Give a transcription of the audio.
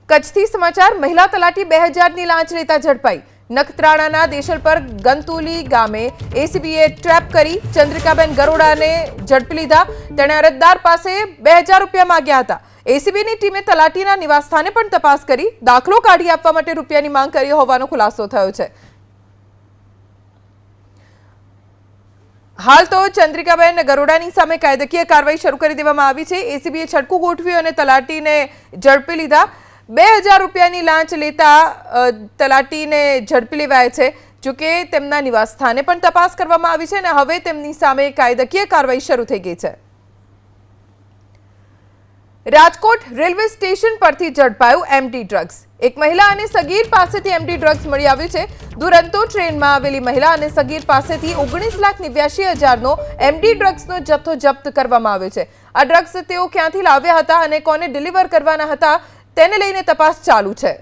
કચ્છથી સમાચાર મહિલા તલાટી 2000ની લાંચ લેતા ઝડપાઈ। નખત્રાણાના દેશલપર ગંતુલી ગામે એસીબીએ ટ્રેપ કરી ચંદ્રિકાબેન ગરોડાને ઝડપી લીધા। તેણે અરજદાર પાસે 2000 રૂપિયા માંગ્યા હતા। એસીબીની ટીમે તલાટીના નિવાસસ્થાને પણ તપાસ કરી દાખલો કાઢી આપવા માટે રૂપિયાની માંગ કરી હોવાનો ખુલાસો થયો છે। हाल तो चंद्रिकाबेन गरोडानी सामे कायदेकीय कार्रवाई शुरू कर देवामां आवी छे। एसीबीए छटकू गोठव्युं अने तलाटीने झड़पी लीधा। 2000 रूपियानी लांच लेता तलाटीने झड़पी लेवाया छे। जो के तेमना निवास स्थाने पण तपास करवामां आवी छे अने हवे तेमनी सामे कायदेकीय कार्रवाई शुरू थई गई छे। राजकोट रेलवे स्टेशन परथी झड़पायुं एमडी ड्रग्स। एक महिला अने सगीर पासेथी एमडी ड्रग्स मळी आव्युं छे। दुरंतो ट्रेनमां आवेली महिला अने सगीर पासेथी 19,89,000 नो एमडी ड्रग्सनो जथ्थो जप्त करवामां आव्यो छे। आ ड्रग्स तेओ क्यांथी लाव्या हता अने कोने डिलीवर करवाना हता तेने लईने तपास चालू छे।